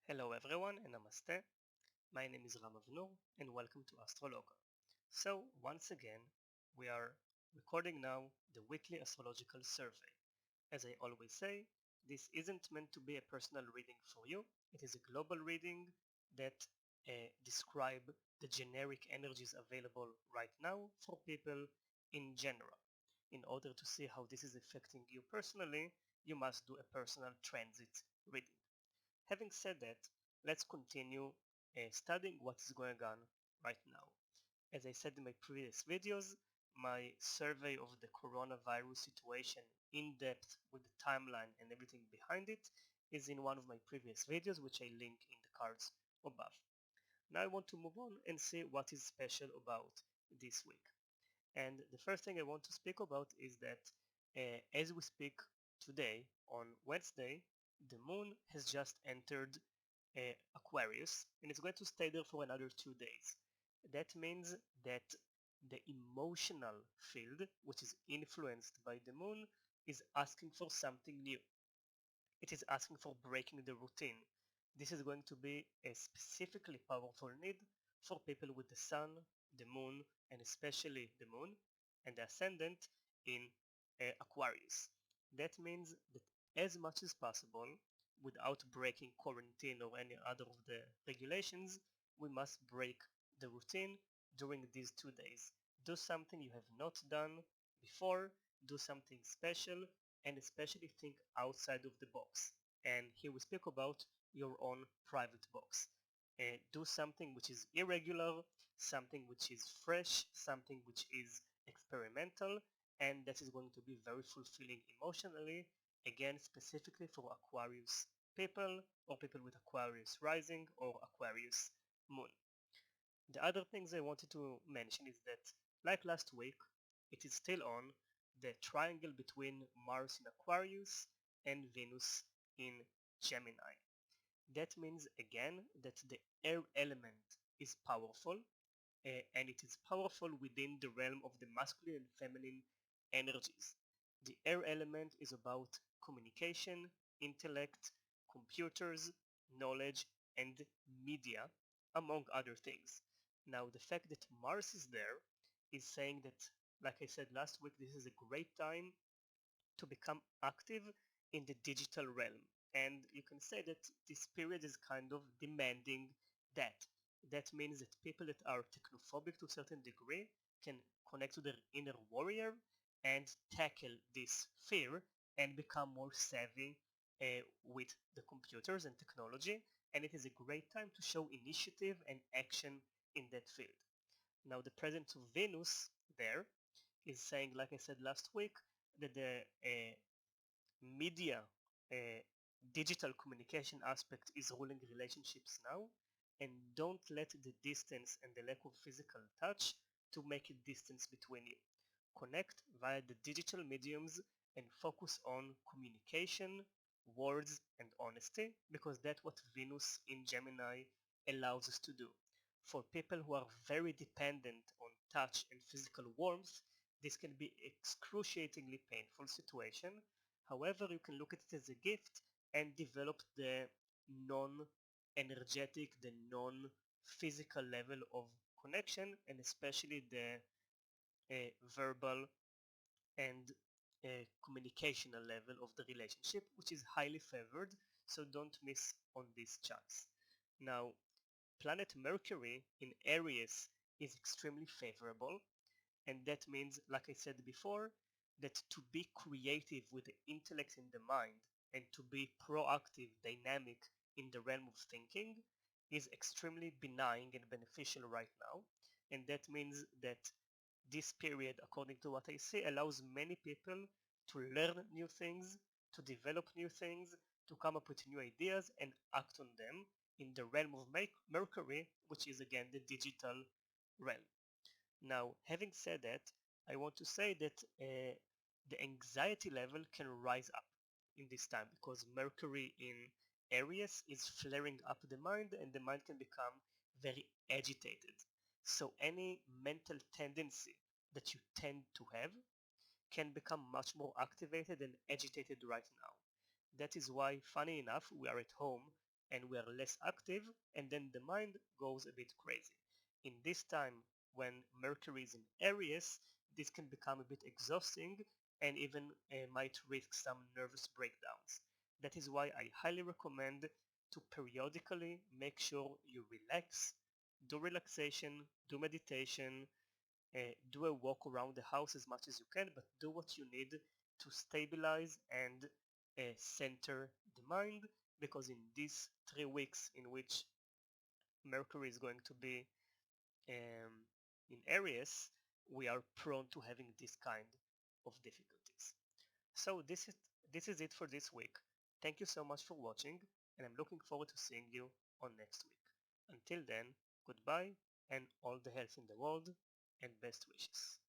Hello everyone and namaste. My name is Ram Avnur and welcome to Astrological. So once again, we are recording now the weekly astrological survey. As I always say, this isn't meant to be a personal reading for you. It is a global reading that describe the generic energies available right now for people in general. In order to see how this is affecting you personally, you must do a personal transit reading. Having said that, let's continue studying what is going on right now. As I said in my previous videos, my survey of the coronavirus situation in depth with the timeline and everything behind it is in one of my previous videos, which I link in the cards above. Now I want to move on and see what is special about this week. And the first thing I want to speak about is that as we speak today on Wednesday, the moon has just entered Aquarius and it's going to stay there for another 2 days. That means that the emotional field, which is influenced by the moon, is asking for something new. It is asking for breaking the routine. This is going to be a specifically powerful need for people with the sun, the moon, and especially the moon and the ascendant in Aquarius. That means that as much as possible, without breaking quarantine or any other of the regulations, we must break the routine during these 2 days. Do something you have not done before, do something special, and especially think outside of the box. And here we speak about your own private box. Do something which is irregular, something which is fresh, something which is experimental, and that is going to be very fulfilling emotionally, again specifically for Aquarius people or people with Aquarius rising or Aquarius moon. The other things I wanted to mention is that, like last week, it is still on the triangle between Mars in Aquarius and Venus in Gemini. That means again that the air element is powerful, and it is powerful within the realm of the masculine and feminine energies. The air element is about communication, intellect, computers, knowledge, and media, among other things. Now, the fact that Mars is there is saying that, like I said last week, this is a great time to become active in the digital realm. And you can say that this period is kind of demanding that. That means that people that are technophobic to a certain degree can connect to their inner warrior and tackle this fear and become more savvy with the computers and technology. And it is a great time to show initiative and action in that field. Now, the presence of Venus there is saying, like I said last week, that the media digital communication aspect is ruling relationships now, and don't let the distance and the lack of physical touch to make a distance between you. Connect via the digital mediums and focus on communication, words, and honesty, because that's what Venus in Gemini allows us to do. For people who are very dependent on touch and physical warmth, this can be excruciatingly painful situation. However, you can look at it as a gift and develop the non-energetic, the non-physical level of connection, and especially the verbal and communicational level of the relationship, which is highly favored, so don't miss on this chance. Now, planet Mercury in Aries is extremely favorable, and that means, like I said before, that to be creative with the intellect in the mind and to be proactive, dynamic in the realm of thinking is extremely benign and beneficial right now. And that means that this period, according to what I see, allows many people to learn new things, to develop new things, to come up with new ideas and act on them in the realm of Mercury, which is again the digital realm. Now, having said that, I want to say that the anxiety level can rise up in this time because Mercury in Aries is flaring up the mind and the mind can become very agitated. So any mental tendency that you tend to have can become much more activated and agitated right now. That is why, funny enough, we are at home and we are less active, and then the mind goes a bit crazy. In this time when Mercury is in Aries, this can become a bit exhausting and even might risk some nervous breakdowns. That is why I highly recommend to periodically make sure you relax, do relaxation, do meditation, do a walk around the house as much as you can, but do what you need to stabilize and center the mind, because in these 3 weeks in which Mercury is going to be um, in Aries, we are prone to having this kind of difficulties. So this is it for this week. Thank you so much for watching, and I'm looking forward to seeing you on next week. Until then, goodbye and all the health in the world and best wishes.